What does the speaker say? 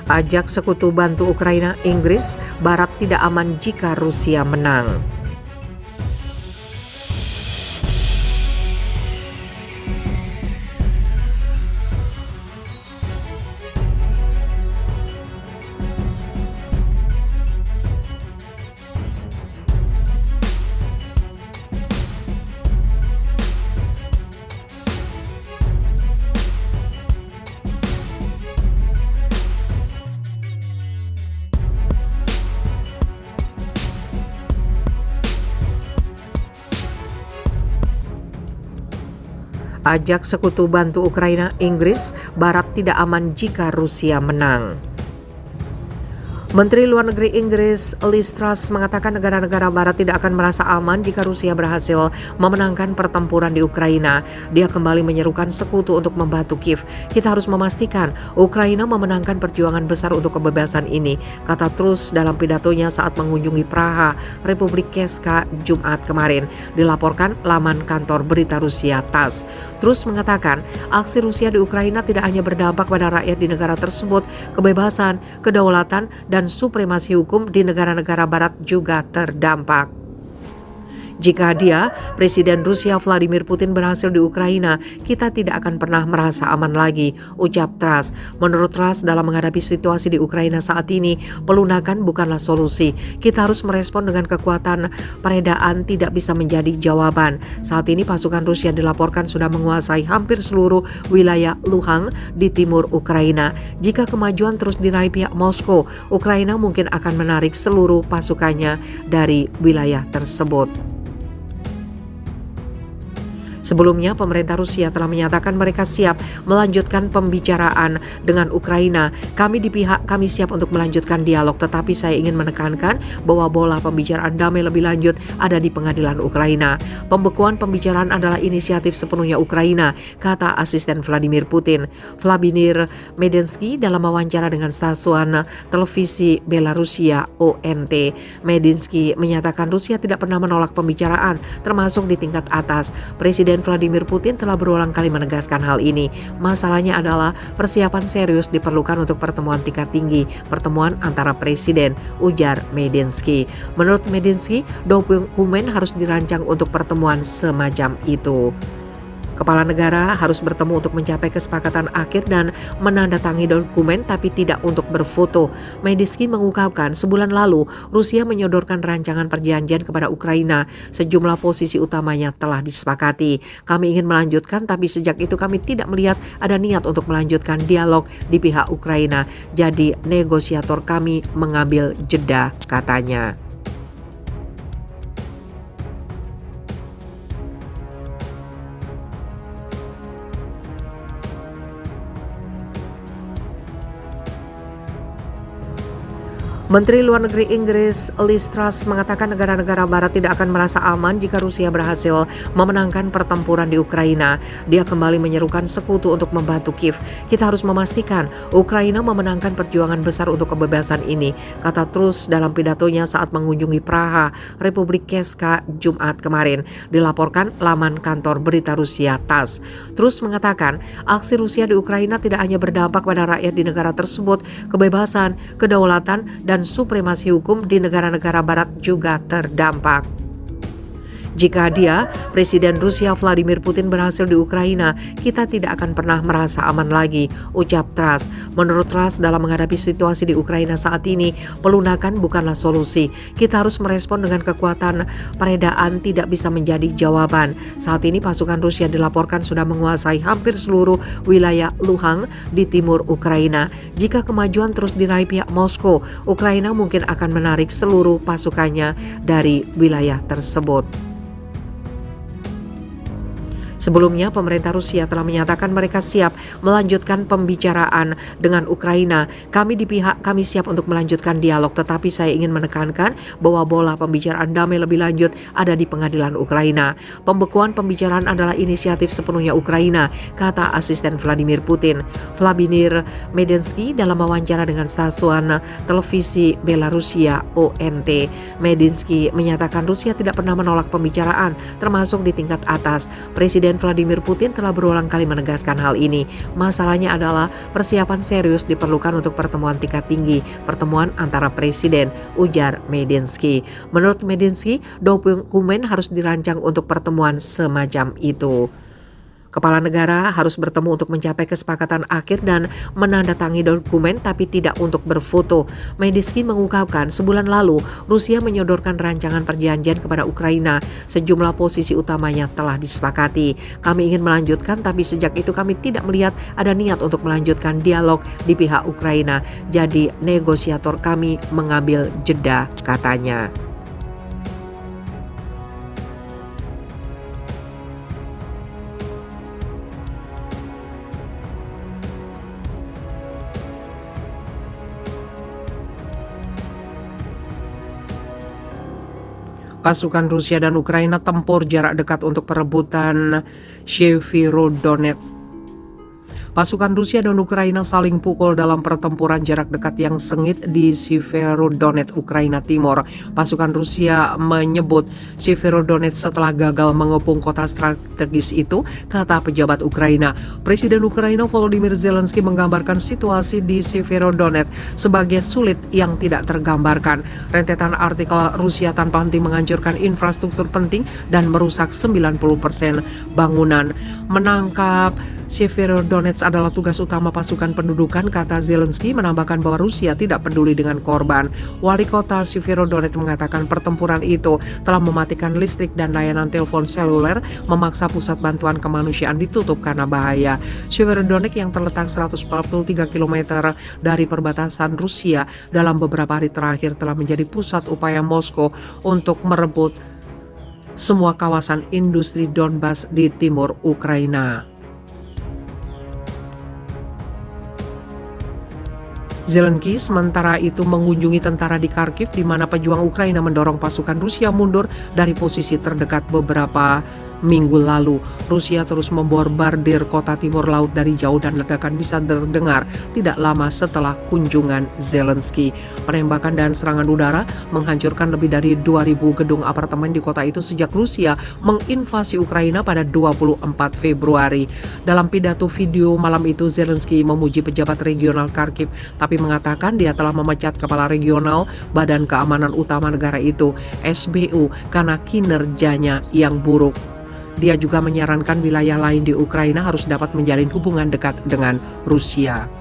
Ajak sekutu bantu Ukraina, Inggris, Barat tidak aman jika Rusia menang. Ajak sekutu bantu Ukraina, Inggris, Barat tidak aman jika Rusia menang. Menteri Luar Negeri Inggris Liz Truss mengatakan negara-negara Barat tidak akan merasa aman jika Rusia berhasil memenangkan pertempuran di Ukraina. Dia kembali menyerukan sekutu untuk membantu Kiev. Kita harus memastikan Ukraina memenangkan perjuangan besar untuk kebebasan ini, kata Truss dalam pidatonya saat mengunjungi Praha, Republik Česká, Jumat kemarin. Dilaporkan laman kantor berita Rusia TASS. Truss mengatakan aksi Rusia di Ukraina tidak hanya berdampak pada rakyat di negara tersebut, kebebasan, kedaulatan, dan supremasi hukum di negara-negara Barat juga terdampak. Jika Presiden Rusia Vladimir Putin berhasil di Ukraina, kita tidak akan pernah merasa aman lagi, ucap Truss. Menurut Truss, dalam menghadapi situasi di Ukraina saat ini, pelunakan bukanlah solusi. Kita harus merespon dengan kekuatan. Peredaan tidak bisa menjadi jawaban. Saat ini pasukan Rusia dilaporkan sudah menguasai hampir seluruh wilayah Luhansk di timur Ukraina. Jika kemajuan terus diraih pihak Moskow, Ukraina mungkin akan menarik seluruh pasukannya dari wilayah tersebut. Sebelumnya, pemerintah Rusia telah menyatakan mereka siap melanjutkan pembicaraan dengan Ukraina. Kami siap untuk melanjutkan dialog, tetapi saya ingin menekankan bahwa bola pembicaraan damai lebih lanjut ada di pengadilan Ukraina. Pembekuan pembicaraan adalah inisiatif sepenuhnya Ukraina, kata asisten Vladimir Putin. Vladimir Medinsky dalam wawancara dengan stasiun televisi Belarusia ONT. Medinsky menyatakan Rusia tidak pernah menolak pembicaraan, termasuk di tingkat atas. Presiden Vladimir Putin telah berulang kali menegaskan hal ini. Masalahnya adalah persiapan serius diperlukan untuk pertemuan tingkat tinggi, pertemuan antara presiden, ujar Medinsky. Menurut Medinsky, dokumen harus dirancang untuk pertemuan semacam itu. Kepala negara harus bertemu untuk mencapai kesepakatan akhir dan menandatangani dokumen, tapi tidak untuk berfoto. Medinsky mengungkapkan sebulan lalu Rusia menyodorkan rancangan perjanjian kepada Ukraina. Sejumlah posisi utamanya telah disepakati. Kami ingin melanjutkan, tapi sejak itu kami tidak melihat ada niat untuk melanjutkan dialog di pihak Ukraina. Jadi negosiator kami mengambil jeda, katanya. Menteri Luar Negeri Inggris Liz Truss mengatakan negara-negara Barat tidak akan merasa aman jika Rusia berhasil memenangkan pertempuran di Ukraina. Dia kembali menyerukan sekutu untuk membantu Kiev. Kita harus memastikan Ukraina memenangkan perjuangan besar untuk kebebasan ini, kata Truss dalam pidatonya saat mengunjungi Praha, Republik Česká, Jumat kemarin. Dilaporkan laman kantor berita Rusia TASS. Truss mengatakan aksi Rusia di Ukraina tidak hanya berdampak pada rakyat di negara tersebut, kebebasan, kedaulatan, dan supremasi hukum di negara-negara Barat juga terdampak. Jika Presiden Rusia Vladimir Putin berhasil di Ukraina, kita tidak akan pernah merasa aman lagi, ucap Truss. Menurut Truss, dalam menghadapi situasi di Ukraina saat ini, pelunakan bukanlah solusi. Kita harus merespon dengan kekuatan. Peredaan tidak bisa menjadi jawaban. Saat ini pasukan Rusia dilaporkan sudah menguasai hampir seluruh wilayah Luhansk di timur Ukraina. Jika kemajuan terus diraih pihak Moskow, Ukraina mungkin akan menarik seluruh pasukannya dari wilayah tersebut. Sebelumnya, pemerintah Rusia telah menyatakan mereka siap melanjutkan pembicaraan dengan Ukraina. Kami siap untuk melanjutkan dialog, tetapi saya ingin menekankan bahwa bola pembicaraan damai lebih lanjut ada di pengadilan Ukraina. Pembekuan pembicaraan adalah inisiatif sepenuhnya Ukraina, kata asisten Vladimir Putin. Vladimir Medinsky dalam wawancara dengan stasiun televisi Belarusia ONT. Medinsky menyatakan Rusia tidak pernah menolak pembicaraan, termasuk di tingkat atas. Presiden Presiden Vladimir Putin telah berulang kali menegaskan hal ini. Masalahnya adalah persiapan serius diperlukan untuk pertemuan tingkat tinggi, pertemuan antara presiden, ujar Medinsky. Menurut Medinsky, dokumen harus dirancang untuk pertemuan semacam itu. Kepala negara harus bertemu untuk mencapai kesepakatan akhir dan menandatangani dokumen tapi tidak untuk berfoto. Medinsky mengungkapkan sebulan lalu Rusia menyodorkan rancangan perjanjian kepada Ukraina. Sejumlah posisi utamanya telah disepakati. Kami ingin melanjutkan tapi sejak itu kami tidak melihat ada niat untuk melanjutkan dialog di pihak Ukraina. Jadi negosiator kami mengambil jeda, katanya. Pasukan Rusia dan Ukraina tempur jarak dekat untuk perebutan Severodonetsk. Pasukan Rusia dan Ukraina saling pukul dalam pertempuran jarak dekat yang sengit di Severodonetsk, Ukraina Timur. Pasukan Rusia menyebut Severodonetsk setelah gagal mengepung kota strategis itu, kata pejabat Ukraina. Presiden Ukraina Volodymyr Zelensky menggambarkan situasi di Severodonetsk sebagai sulit yang tidak tergambarkan. Rentetan artikel Rusia tanpa henti menghancurkan infrastruktur penting dan merusak 90% bangunan. Menangkap Severodonetsk adalah tugas utama pasukan pendudukan, kata Zelensky, menambahkan bahwa Rusia tidak peduli dengan korban. Wali kota Severodonetsk mengatakan pertempuran itu telah mematikan listrik dan layanan telepon seluler, memaksa pusat bantuan kemanusiaan ditutup karena bahaya. Severodonetsk yang terletak 143 km dari perbatasan Rusia dalam beberapa hari terakhir telah menjadi pusat upaya Moskow untuk merebut semua kawasan industri Donbas di timur Ukraina. Zelensky sementara itu mengunjungi tentara di Kharkiv di mana pejuang Ukraina mendorong pasukan Rusia mundur dari posisi terdekat beberapa minggu lalu. Rusia terus membombardir kota timur laut dari jauh dan ledakan bisa terdengar tidak lama setelah kunjungan Zelensky. Penembakan dan serangan udara menghancurkan lebih dari 2.000 gedung apartemen di kota itu sejak Rusia menginvasi Ukraina pada 24 Februari. Dalam pidato video malam itu, Zelensky memuji pejabat regional Kharkiv tapi mengatakan dia telah memecat kepala regional Badan Keamanan Utama negara itu, SBU, karena kinerjanya yang buruk. Dia juga menyarankan wilayah lain di Ukraina harus dapat menjalin hubungan dekat dengan Rusia.